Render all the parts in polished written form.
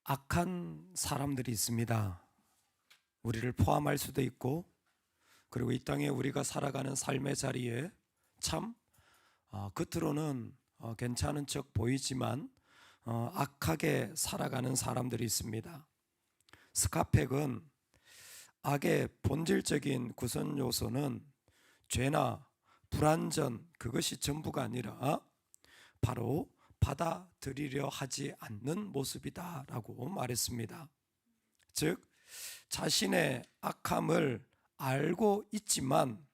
악한 사람들이 있습니다. 우리를 포함할 수도 있고, 그리고 이 땅에 우리가 살아가는 삶의 자리에 참 겉으로는 괜찮은 척 보이지만 악하게 살아가는 사람들이 있습니다. 스카펙은 악의 본질적인 구성 요소는 죄나 불완전, 그것이 전부가 아니라 바로 받아들이려 하지 않는 모습이다라고 말했습니다. 즉, 자신의 악함을 알고 있지만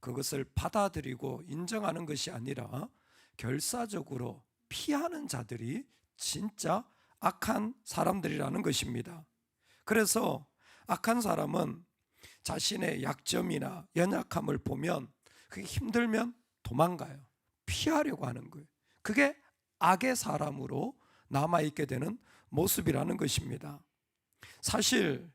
그것을 받아들이고 인정하는 것이 아니라 결사적으로 피하는 자들이 진짜 악한 사람들이라는 것입니다. 그래서 악한 사람은 자신의 약점이나 연약함을 보면 그게 힘들면 도망가요. 피하려고 하는 거예요. 그게 악의 사람으로 남아있게 되는 모습이라는 것입니다. 사실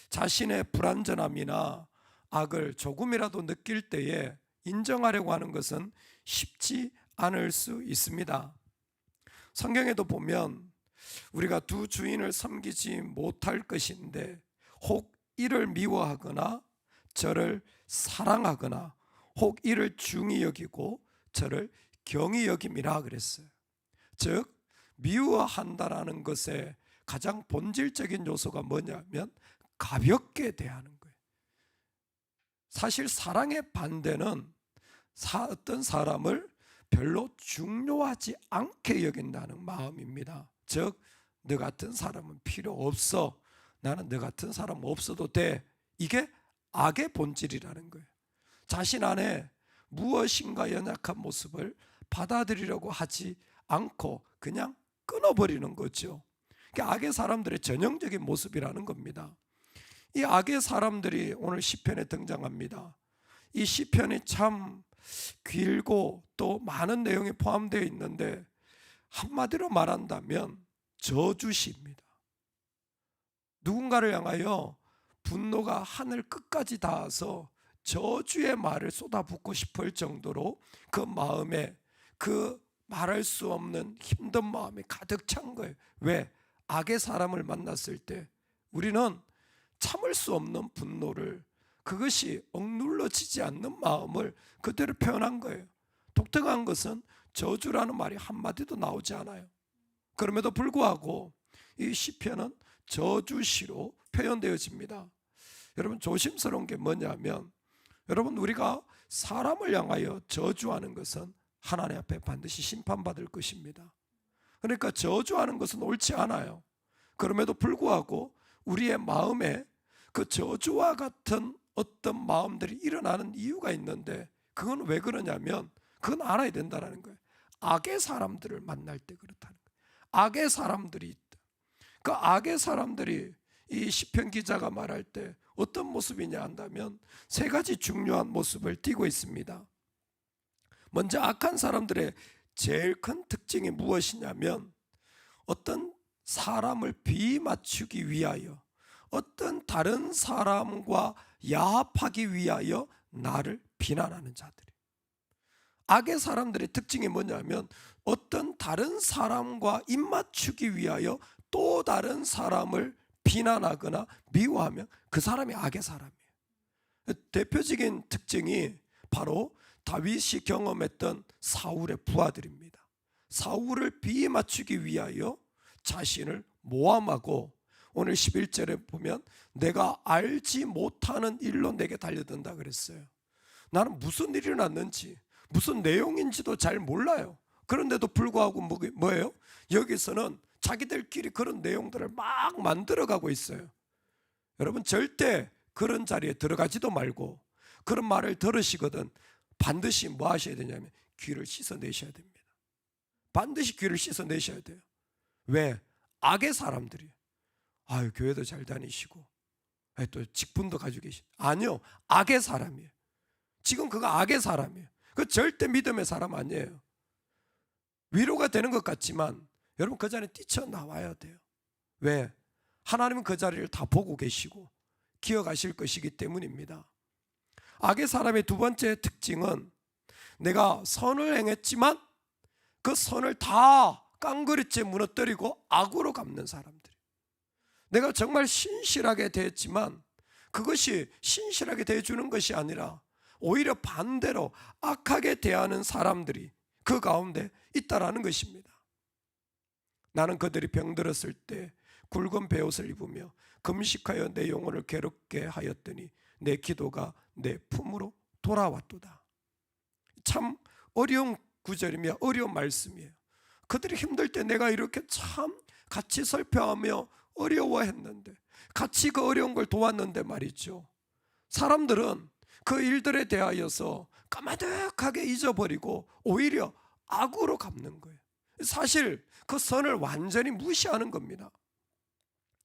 자신의 불완전함이나 악을 조금이라도 느낄 때에 인정하려고 하는 것은 쉽지 않을 수 있습니다. 성경에도 보면 우리가 두 주인을 섬기지 못할 것인데 혹 이를 미워하거나 저를 사랑하거나 혹 이를 중히 여기고 저를 경히 여김이라 그랬어요. 즉, 미워한다라는 것의 가장 본질적인 요소가 뭐냐면 가볍게 대하는 거예요. 사실 사랑의 반대는 어떤 사람을 별로 중요하지 않게 여긴다는 마음입니다. 즉, 너 같은 사람은 필요 없어. 나는 너 같은 사람 없어도 돼. 이게 악의 본질이라는 거예요. 자신 안에 무엇인가 연약한 모습을 받아들이려고 하지 않고 그냥 끊어버리는 거죠. 그게 악의 사람들의 전형적인 모습이라는 겁니다. 이 악의 사람들이 오늘 시편에 등장합니다. 이 시편이 참 길고 또 많은 내용이 포함되어 있는데 한마디로 말한다면 저주시입니다. 누군가를 향하여 분노가 하늘 끝까지 닿아서 저주의 말을 쏟아붓고 싶을 정도로 그 마음에 그 말할 수 없는 힘든 마음이 가득 찬 거예요. 왜? 악의 사람을 만났을 때 우리는 참을 수 없는 분노를, 그것이 억눌러지지 않는 마음을 그대로 표현한 거예요. 독특한 것은 저주라는 말이 한마디도 나오지 않아요. 그럼에도 불구하고 이 시편은 저주시로 표현되어집니다. 여러분, 조심스러운 게 뭐냐면, 여러분, 우리가 사람을 향하여 저주하는 것은 하나님 앞에 반드시 심판받을 것입니다. 그러니까 저주하는 것은 옳지 않아요. 그럼에도 불구하고 우리의 마음에 그 저주와 같은 어떤 마음들이 일어나는 이유가 있는데, 그건 왜 그러냐면 그건 알아야 된다는 거예요. 악의 사람들을 만날 때 그렇다는 거예요. 악의 사람들이 있다. 그 악의 사람들이 이 시편 기자가 말할 때 어떤 모습이냐 한다면 세 가지 중요한 모습을 띠고 있습니다. 먼저 악한 사람들의 제일 큰 특징이 무엇이냐면 어떤 사람을 비맞추기 위하여, 어떤 다른 사람과 야합하기 위하여 나를 비난하는 자들이. 악의 사람들의 특징이 뭐냐면 어떤 다른 사람과 입맞추기 위하여 또 다른 사람을 비난하거나 미워하면 그 사람이 악의 사람이에요. 대표적인 특징이 바로 다윗이 경험했던 사울의 부하들입니다. 사울을 비맞추기 위하여 자신을 모함하고, 오늘 11절에 보면 내가 알지 못하는 일로 내게 달려든다 그랬어요. 나는 무슨 일이 났는지 무슨 내용인지도 잘 몰라요. 그런데도 불구하고 뭐예요? 여기서는 자기들끼리 그런 내용들을 막 만들어가고 있어요. 여러분, 절대 그런 자리에 들어가지도 말고 그런 말을 들으시거든 반드시 뭐 하셔야 되냐면 귀를 씻어내셔야 됩니다. 반드시 귀를 씻어내셔야 돼요. 왜? 악의 사람들이. 아유, 교회도 잘 다니시고 또 직분도 가지고 계시. 아니요, 악의 사람이에요. 지금 그거 악의 사람이에요. 그 절대 믿음의 사람 아니에요. 위로가 되는 것 같지만 여러분, 그 자리에 뛰쳐나와야 돼요. 왜? 하나님은 그 자리를 다 보고 계시고 기억하실 것이기 때문입니다. 악의 사람의 두 번째 특징은 내가 선을 행했지만 그 선을 다 깡그리째 무너뜨리고 악으로 갚는 사람들이. 내가 정말 신실하게 대했지만 그것이 신실하게 대해주는 것이 아니라 오히려 반대로 악하게 대하는 사람들이 그 가운데 있다라는 것입니다. 나는 그들이 병들었을 때 굵은 베옷을 입으며 금식하여 내 영혼을 괴롭게 하였더니 내 기도가 내 품으로 돌아왔도다. 참 어려운 구절이며 어려운 말씀이에요. 그들이 힘들 때 내가 이렇게 참 같이 설교하며 어려워했는데, 같이 그 어려운 걸 도왔는데 말이죠, 사람들은 그 일들에 대하여서 까마득하게 잊어버리고 오히려 악으로 갚는 거예요. 사실 그 선을 완전히 무시하는 겁니다.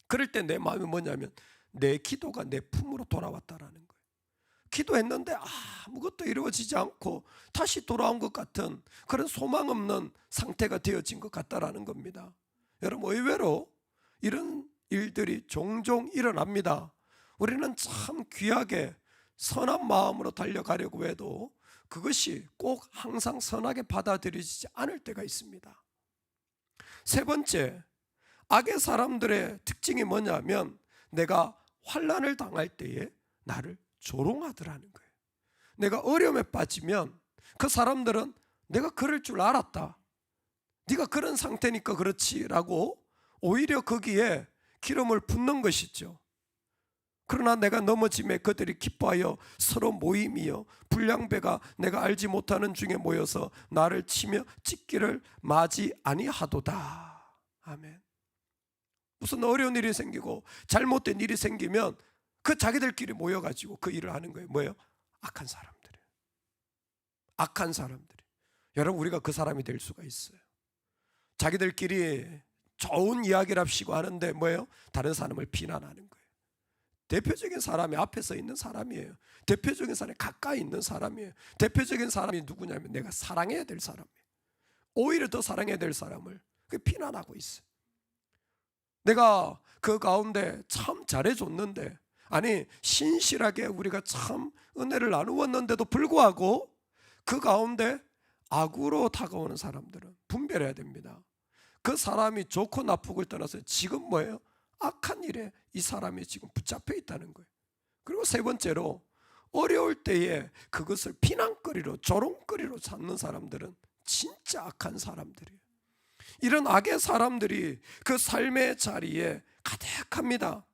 그럴 때 내 마음이 뭐냐면 내 기도가 내 품으로 돌아왔다라는 거예요. 기도했는데 아무것도 이루어지지 않고 다시 돌아온 것 같은 그런 소망 없는 상태가 되어진 것 같다라는 겁니다. 여러분, 의외로 이런 일들이 종종 일어납니다. 우리는 참 귀하게 선한 마음으로 달려가려고 해도 그것이 꼭 항상 선하게 받아들여지지 않을 때가 있습니다. 세 번째, 악의 사람들의 특징이 뭐냐면 내가 환난을 당할 때에 나를 조롱하더라는 거예요. 내가 어려움에 빠지면 그 사람들은 내가 그럴 줄 알았다, 네가 그런 상태니까 그렇지라고 오히려 거기에 기름을 붓는 것이죠. 그러나 내가 넘어짐에 그들이 기뻐하여 서로 모임이여 불량배가 내가 알지 못하는 중에 모여서 나를 치며 찢기를 마지 아니하도다. 아멘. 무슨 어려운 일이 생기고 잘못된 일이 생기면 그 자기들끼리 모여가지고 그 일을 하는 거예요. 뭐예요? 악한 사람들이. 악한 사람들이. 여러분, 우리가 그 사람이 될 수가 있어요. 자기들끼리 좋은 이야기를 합시고 하는데 뭐예요? 다른 사람을 비난하는 거예요. 대표적인 사람이 앞에 서 있는 사람이에요. 대표적인 사람이 가까이 있는 사람이에요. 대표적인 사람이 누구냐면 내가 사랑해야 될 사람이에요. 오히려 더 사랑해야 될 사람을 비난하고 있어요. 내가 그 가운데 참 잘해줬는데, 아니 신실하게 우리가 참 은혜를 나누었는데도 불구하고 그 가운데 악으로 다가오는 사람들은 분별해야 됩니다. 그 사람이 좋고 나쁘고를 떠나서 지금 뭐예요? 악한 일에 이 사람이 지금 붙잡혀 있다는 거예요. 그리고 세 번째로, 어려울 때에 그것을 비난거리로 조롱거리로 찾는 사람들은 진짜 악한 사람들이에요. 이런 악의 사람들이 그 삶의 자리에 가득합니다.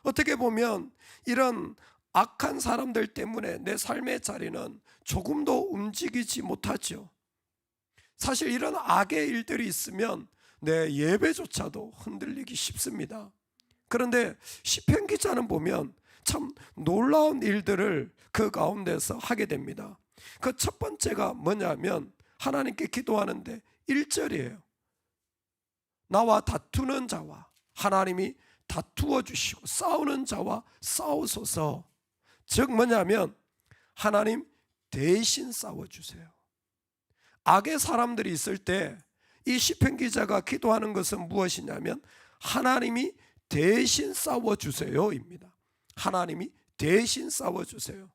어떻게 보면 이런 악한 사람들 때문에 내 삶의 자리는 조금도 움직이지 못하죠. 사실 이런 악의 일들이 있으면 내 예배조차도 흔들리기 쉽습니다. 그런데 시편 기자는 보면 참 놀라운 일들을 그 가운데서 하게 됩니다. 그 첫 번째가 뭐냐면 하나님께 기도하는데 1절이에요. 나와 다투는 자와 하나님이 다투어 주시고 싸우는 자와 싸우소서. 즉 뭐냐면 하나님 대신 싸워주세요. 악의 사람들이 있을 때 이 시편 기자가 기도하는 것은 무엇이냐면 하나님이 대신 싸워주세요입니다. 하나님이 대신 싸워주세요.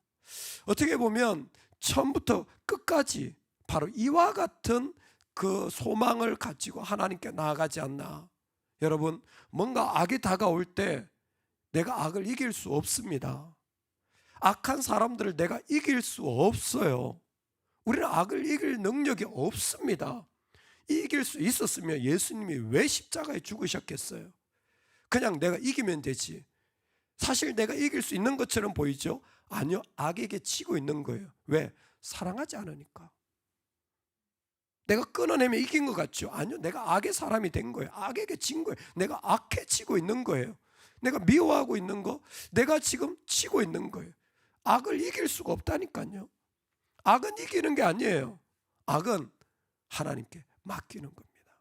어떻게 보면 처음부터 끝까지 바로 이와 같은 그 소망을 가지고 하나님께 나아가지 않나. 여러분, 뭔가 악이 다가올 때 내가 악을 이길 수 없습니다. 악한 사람들을 내가 이길 수 없어요. 우리는 악을 이길 능력이 없습니다. 이길 수 있었으면 예수님이 왜 십자가에 죽으셨겠어요? 그냥 내가 이기면 되지. 사실 내가 이길 수 있는 것처럼 보이죠? 아니요, 악에게 지고 있는 거예요. 왜? 사랑하지 않으니까. 내가 끊어내면 이긴 것 같죠? 아니요, 내가 악의 사람이 된 거예요. 악에게 진 거예요. 내가 악해지고 있는 거예요. 내가 미워하고 있는 거, 내가 지금 치고 있는 거예요. 악을 이길 수가 없다니까요. 악은 이기는 게 아니에요. 악은 하나님께 맡기는 겁니다.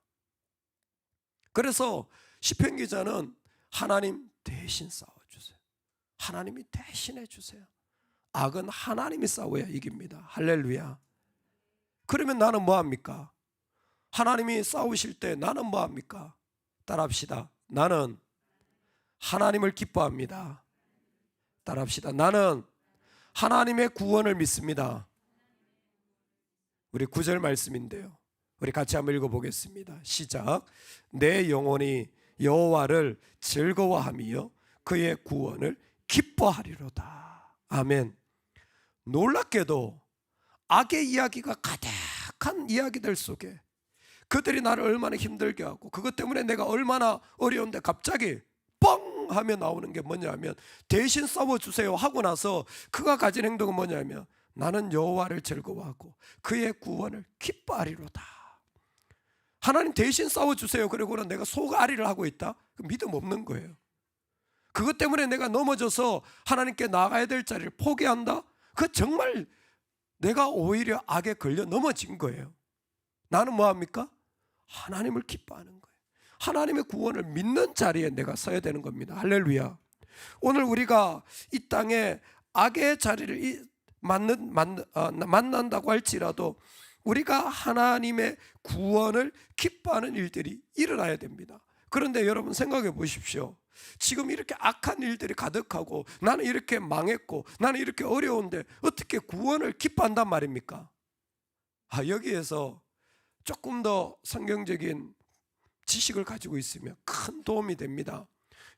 그래서 시편 기자는 하나님 대신 싸워주세요. 하나님이 대신해 주세요. 악은 하나님이 싸워야 이깁니다. 할렐루야. 그러면 나는 뭐합니까? 하나님이 싸우실 때 나는 뭐합니까? 따라합시다. 나는 하나님을 기뻐합니다. 따라합시다. 나는 하나님의 구원을 믿습니다. 우리 9절 말씀인데요, 우리 같이 한번 읽어보겠습니다. 시작. 내 영혼이 여호와를 즐거워하며 그의 구원을 기뻐하리로다. 아멘. 놀랍게도 악의 이야기가 가득한 이야기들 속에 그들이 나를 얼마나 힘들게 하고 그것 때문에 내가 얼마나 어려운데 갑자기 뻥 하며 나오는 게 뭐냐면 대신 싸워주세요 하고 나서 그가 가진 행동은 뭐냐면 나는 여호와를 즐거워하고 그의 구원을 기뻐하리로다. 하나님 대신 싸워주세요 그러고는 내가 속앓이를 하고 있다? 그 믿음 없는 거예요. 그것 때문에 내가 넘어져서 하나님께 나가야 될 자리를 포기한다? 그 정말 내가 오히려 악에 걸려 넘어진 거예요. 나는 뭐합니까? 하나님을 기뻐하는 거예요. 하나님의 구원을 믿는 자리에 내가 서야 되는 겁니다. 할렐루야. 오늘 우리가 이 땅에 악의 자리를 만난다고 할지라도 우리가 하나님의 구원을 기뻐하는 일들이 일어나야 됩니다. 그런데 여러분 생각해 보십시오. 지금 이렇게 악한 일들이 가득하고 나는 이렇게 망했고 나는 이렇게 어려운데 어떻게 구원을 기뻐한단 말입니까? 여기에서 조금 더 성경적인 지식을 가지고 있으면 큰 도움이 됩니다.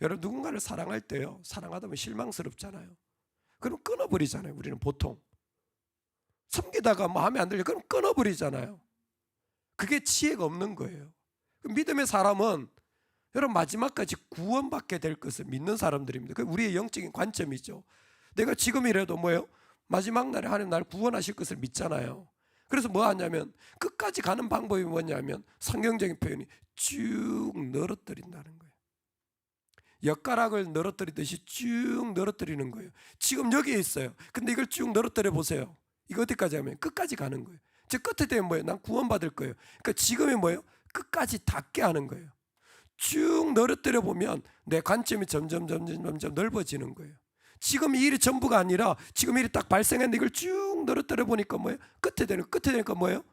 여러분 누군가를 사랑할 때요, 사랑하다 보면 실망스럽잖아요. 그럼 끊어버리잖아요. 우리는 보통 섬기다가 마음에 안 들려 그럼 끊어버리잖아요. 그게 지혜가 없는 거예요. 믿음의 사람은 여러분 마지막까지 구원받게 될 것을 믿는 사람들입니다. 그게 우리의 영적인 관점이죠. 내가 지금이라도 뭐예요? 마지막 날에 하나님 나를 구원하실 것을 믿잖아요. 그래서 뭐 하냐면 끝까지 가는 방법이 뭐냐면 성경적인 표현이 쭉 늘어뜨린다는 거예요. 엿가락을 늘어뜨리듯이 쭉 늘어뜨리는 거예요. 지금 여기에 있어요. 근데 이걸 쭉 늘어뜨려 보세요. 이거 어디까지 하면 끝까지 가는 거예요. 즉 끝에 되면 뭐예요? 난 구원받을 거예요. 그러니까 지금이 뭐예요? 끝까지 닿게 하는 거예요. 쭉 늘어뜨려 보면 내 관점이 점점 넓어지는 거예요. 지금 이 일이 전부가 아니라 지금 일이 딱 발생했는데 이걸 쭉 늘어뜨려 보니까 뭐예요? 끝에 되니까 뭐예요?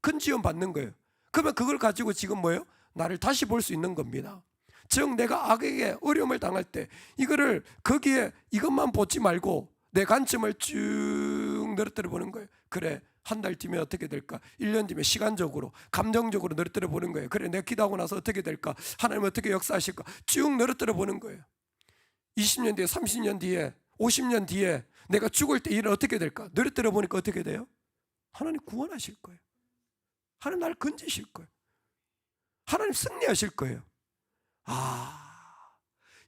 큰 지원 받는 거예요. 그러면 그걸 가지고 지금 뭐예요? 나를 다시 볼 수 있는 겁니다. 즉 내가 악에게 어려움을 당할 때 이거를 거기에 이것만 보지 말고 내 관점을 쭉 늘어뜨려 보는 거예요. 그래, 한 달 뒤면 어떻게 될까? 1년 뒤면 시간적으로 감정적으로 늘어뜨려 보는 거예요. 그래, 내가 기도하고 나서 어떻게 될까? 하나님은 어떻게 역사하실까? 쭉 늘어뜨려 보는 거예요. 20년 뒤에 30년 뒤에 50년 뒤에 내가 죽을 때 일은 어떻게 될까? 늘어뜨려 보니까 어떻게 돼요? 하나님 구원하실 거예요. 하나님 나를 건지실 거예요. 하나님 승리하실 거예요.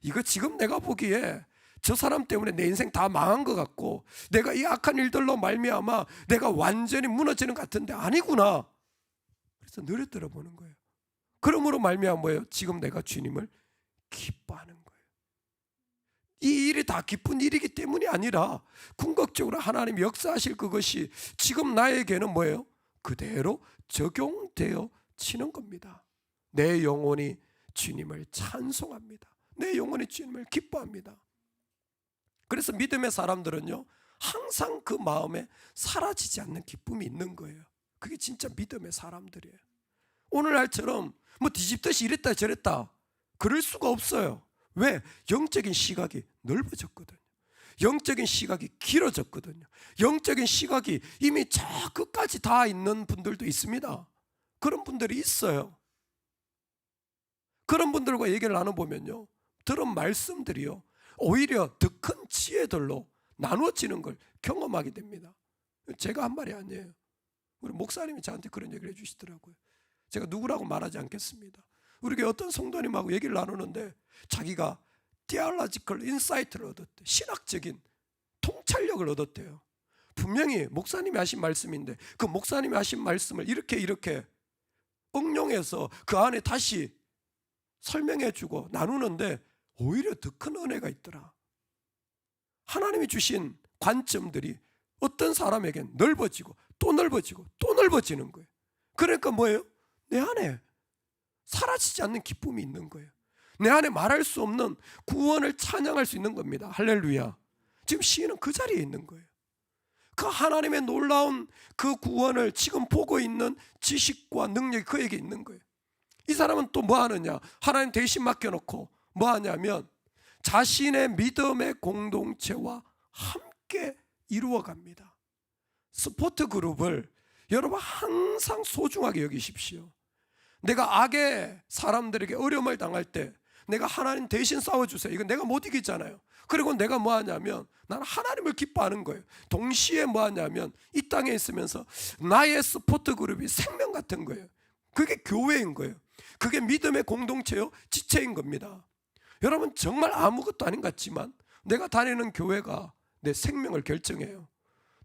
이거 지금 내가 보기에 저 사람 때문에 내 인생 다 망한 것 같고 내가 이 악한 일들로 말미암아 내가 완전히 무너지는 것 같은데 아니구나. 그래서 늘어뜨려 보는 거예요. 그러므로 말미암아 뭐예요? 지금 내가 주님을 기뻐하는 거예요. 이 일이 다 기쁜 일이기 때문이 아니라 궁극적으로 하나님 역사하실 그것이 지금 나에게는 뭐예요? 그대로 적용되어 지는 겁니다. 내 영혼이 주님을 찬송합니다. 내 영혼이 주님을 기뻐합니다. 그래서 믿음의 사람들은요 항상 그 마음에 사라지지 않는 기쁨이 있는 거예요. 그게 진짜 믿음의 사람들이에요. 오늘날처럼 뭐 뒤집듯이 이랬다 저랬다 그럴 수가 없어요. 왜? 영적인 시각이 넓어졌거든요. 영적인 시각이 길어졌거든요. 영적인 시각이 이미 저 끝까지 다 있는 분들도 있습니다. 그런 분들이 있어요. 그런 분들과 얘기를 나눠보면요 들은 말씀들이요 오히려 더 큰 지혜들로 나누어지는 걸 경험하게 됩니다. 제가 한 말이 아니에요. 우리 목사님이 저한테 그런 얘기를 해주시더라고요. 제가 누구라고 말하지 않겠습니다. 우리 교회 어떤 성도님하고 얘기를 나누는데 자기가 theological insight를 얻었대. 신학적인 통찰력을 얻었대요. 분명히 목사님이 하신 말씀인데 그 목사님이 하신 말씀을 이렇게 응용해서 그 안에 다시 설명해주고 나누는데 오히려 더 큰 은혜가 있더라. 하나님이 주신 관점들이 어떤 사람에겐 넓어지고 또 넓어지고 또 넓어지는 거예요. 그러니까 뭐예요? 내 안에 사라지지 않는 기쁨이 있는 거예요. 내 안에 말할 수 없는 구원을 찬양할 수 있는 겁니다. 할렐루야. 지금 시인은 그 자리에 있는 거예요. 그 하나님의 놀라운 그 구원을 지금 보고 있는 지식과 능력이 그에게 있는 거예요. 이 사람은 또 뭐 하느냐? 하나님 대신 맡겨놓고 뭐 하냐면 자신의 믿음의 공동체와 함께 이루어갑니다. 스포트 그룹을 여러분 항상 소중하게 여기십시오. 내가 악의 사람들에게 어려움을 당할 때 내가 하나님 대신 싸워주세요. 이건 내가 못 이기잖아요. 그리고 내가 뭐 하냐면 나는 하나님을 기뻐하는 거예요. 동시에 뭐 하냐면 이 땅에 있으면서 나의 스포트 그룹이 생명 같은 거예요. 그게 교회인 거예요. 그게 믿음의 공동체요, 지체인 겁니다. 여러분, 정말 아무것도 아닌 것 같지만 내가 다니는 교회가 내 생명을 결정해요.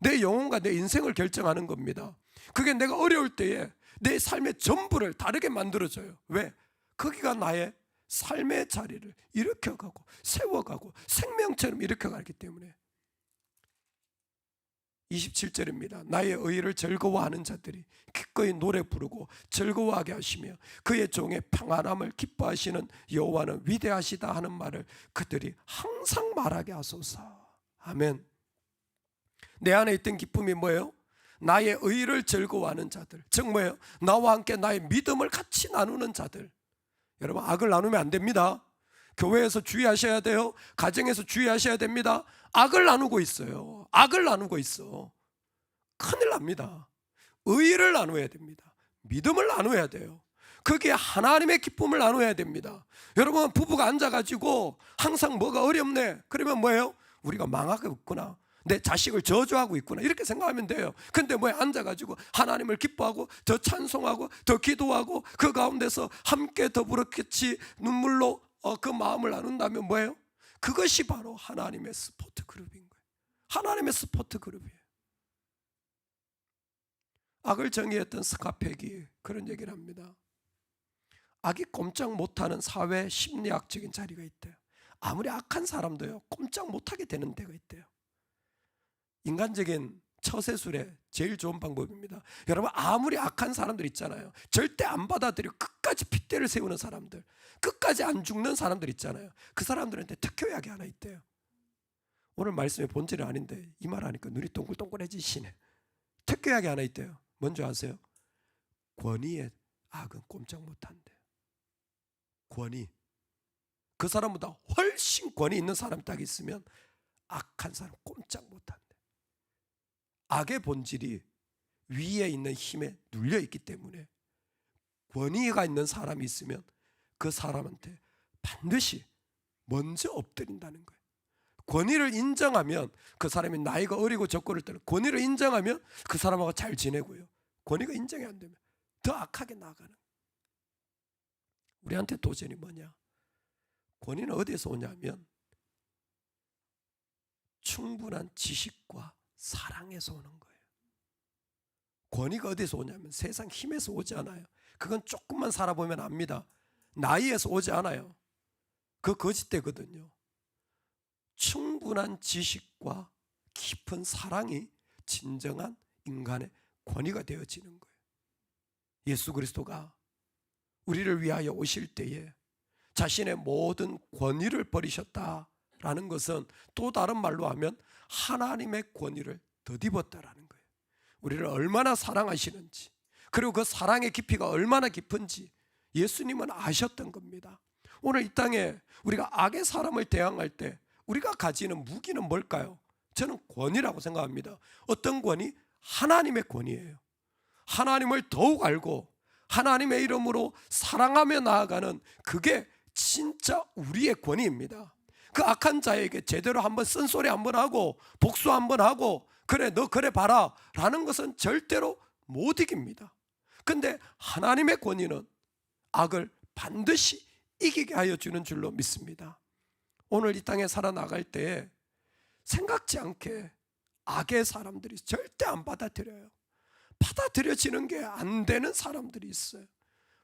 내 영혼과 내 인생을 결정하는 겁니다. 그게 내가 어려울 때에 내 삶의 전부를 다르게 만들어줘요. 왜? 거기가 나의 삶의 자리를 일으켜가고 세워가고 생명처럼 일으켜가기 때문에. 27절입니다. 나의 의를 즐거워하는 자들이 기꺼이 노래 부르고 즐거워하게 하시며 그의 종의 평안함을 기뻐하시는 여호와는 위대하시다 하는 말을 그들이 항상 말하게 하소서. 아멘. 내 안에 있던 기쁨이 뭐예요? 나의 의를 즐거워하는 자들, 즉 뭐예요? 나와 함께 나의 믿음을 같이 나누는 자들. 여러분, 악을 나누면 안 됩니다. 교회에서 주의하셔야 돼요. 가정에서 주의하셔야 됩니다. 악을 나누고 있어요. 악을 나누고 있어. 큰일 납니다. 의를 나눠야 됩니다. 믿음을 나눠야 돼요. 거기에 하나님의 기쁨을 나눠야 됩니다. 여러분, 부부가 앉아가지고 항상 뭐가 어렵네, 그러면 뭐예요? 우리가 망하고 있구나, 내 자식을 저주하고 있구나, 이렇게 생각하면 돼요. 근데 뭐에 앉아가지고 하나님을 기뻐하고 더 찬송하고 더 기도하고 그 가운데서 함께 더불어 같이 눈물로 그 마음을 나눈다면 뭐예요? 그것이 바로 하나님의 스포트 그룹인 거예요. 하나님의 스포트 그룹이에요. 악을 정의했던 스카펙이 그런 얘기를 합니다. 악이 꼼짝 못하는 사회 심리학적인 자리가 있대요. 아무리 악한 사람도요, 꼼짝 못하게 되는 데가 있대요. 인간적인 처세술의 제일 좋은 방법입니다. 여러분, 아무리 악한 사람들 있잖아요. 절대 안 받아들이고 끝까지 핏대를 세우는 사람들, 끝까지 안 죽는 사람들 있잖아요. 그 사람들한테 특효약이 하나 있대요. 오늘 말씀의 본질은 아닌데 이 말 하니까 눈이 동글동글해지시네. 특효약이 하나 있대요. 뭔지 아세요? 권위의 악은 꼼짝 못한대요. 권위. 그 사람보다 훨씬 권위 있는 사람이 딱 있으면 악한 사람 꼼짝 못한대. 악의 본질이 위에 있는 힘에 눌려 있기 때문에 권위가 있는 사람이 있으면 그 사람한테 반드시 먼저 엎드린다는 거예요. 권위를 인정하면 그 사람이 나이가 어리고 적고를 떠나 권위를 인정하면 그 사람하고 잘 지내고요. 권위가 인정이 안 되면 더 악하게 나가는. 우리한테 도전이 뭐냐? 권위는 어디에서 오냐면 충분한 지식과 사랑에서 오는 거예요. 권위가 어디서 오냐면 세상 힘에서 오지 않아요. 그건 조금만 살아보면 압니다. 나이에서 오지 않아요. 그 거짓되거든요. 충분한 지식과 깊은 사랑이 진정한 인간의 권위가 되어지는 거예요. 예수 그리스도가 우리를 위하여 오실 때에 자신의 모든 권위를 버리셨다라는 것은 또 다른 말로 하면 하나님의 권위를 덧입었다라는 거예요. 우리를 얼마나 사랑하시는지, 그리고 그 사랑의 깊이가 얼마나 깊은지 예수님은 아셨던 겁니다. 오늘 이 땅에 우리가 악의 사람을 대항할 때 우리가 가지는 무기는 뭘까요? 저는 권위라고 생각합니다. 어떤 권위? 하나님의 권위예요. 하나님을 더욱 알고 하나님의 이름으로 사랑하며 나아가는, 그게 진짜 우리의 권위입니다. 그 악한 자에게 제대로 한번 쓴소리 한번 하고 복수 한번 하고 그래 너 그래 봐라 라는 것은 절대로 못 이깁니다. 근데 하나님의 권위는 악을 반드시 이기게 하여 주는 줄로 믿습니다. 오늘 이 땅에 살아나갈 때 생각지 않게 악의 사람들이 절대 안 받아들여요. 받아들여지는 게 안 되는 사람들이 있어요.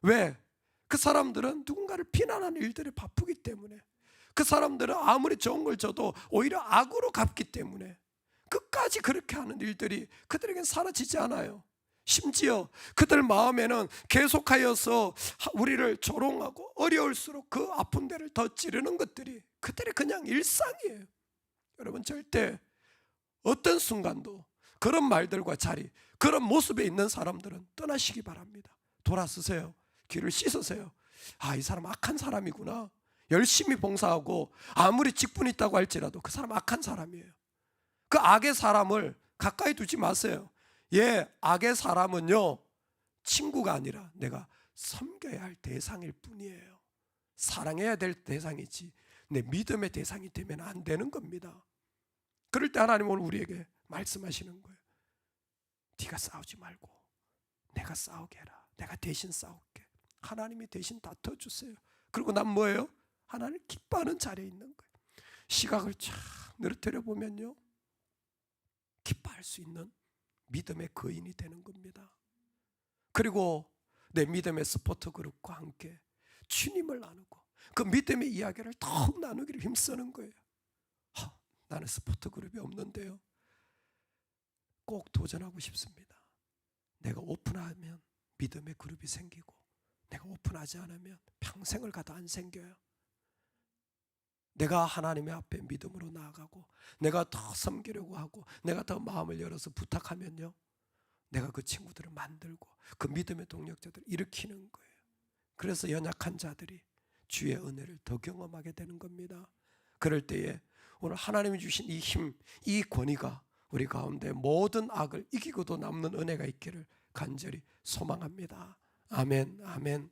왜? 그 사람들은 누군가를 비난하는 일들에 바쁘기 때문에, 그 사람들은 아무리 좋은 걸 줘도 오히려 악으로 갚기 때문에 끝까지 그렇게 하는 일들이 그들에겐 사라지지 않아요. 심지어 그들 마음에는 계속하여서 우리를 조롱하고 어려울수록 그 아픈 데를 더 찌르는 것들이 그들의 그냥 일상이에요. 여러분, 절대 어떤 순간도 그런 말들과 자리, 그런 모습에 있는 사람들은 떠나시기 바랍니다. 돌아서세요. 귀를 씻으세요. 아, 이 사람 악한 사람이구나. 열심히 봉사하고 아무리 직분이 있다고 할지라도 그 사람 악한 사람이에요. 그 악의 사람을 가까이 두지 마세요. 악의 사람은요, 친구가 아니라 내가 섬겨야 할 대상일 뿐이에요. 사랑해야 될 대상이지 내 믿음의 대상이 되면 안 되는 겁니다. 그럴 때 하나님은 우리에게 말씀하시는 거예요. 네가 싸우지 말고 내가 싸우게 해라. 내가 대신 싸울게. 하나님이 대신 다퉈주세요. 그리고 난 뭐예요? 하나님 기뻐하는 자리에 있는 거예요. 시각을 쫙 늘어뜨려 보면요, 기뻐할 수 있는 믿음의 거인이 되는 겁니다. 그리고 내 믿음의 스포트 그룹과 함께 주님을 나누고 그 믿음의 이야기를 더욱 나누기를 힘쓰는 거예요. 나는 스포트 그룹이 없는데요, 꼭 도전하고 싶습니다. 내가 오픈하면 믿음의 그룹이 생기고 내가 오픈하지 않으면 평생을 가도 안 생겨요. 내가 하나님의 앞에 믿음으로 나아가고 내가 더 섬기려고 하고 내가 더 마음을 열어서 부탁하면요, 내가 그 친구들을 만들고 그 믿음의 동력자들을 일으키는 거예요. 그래서 연약한 자들이 주의 은혜를 더 경험하게 되는 겁니다. 그럴 때에 오늘 하나님이 주신 이 힘, 이 권위가 우리 가운데 모든 악을 이기고도 남는 은혜가 있기를 간절히 소망합니다. 아멘, 아멘.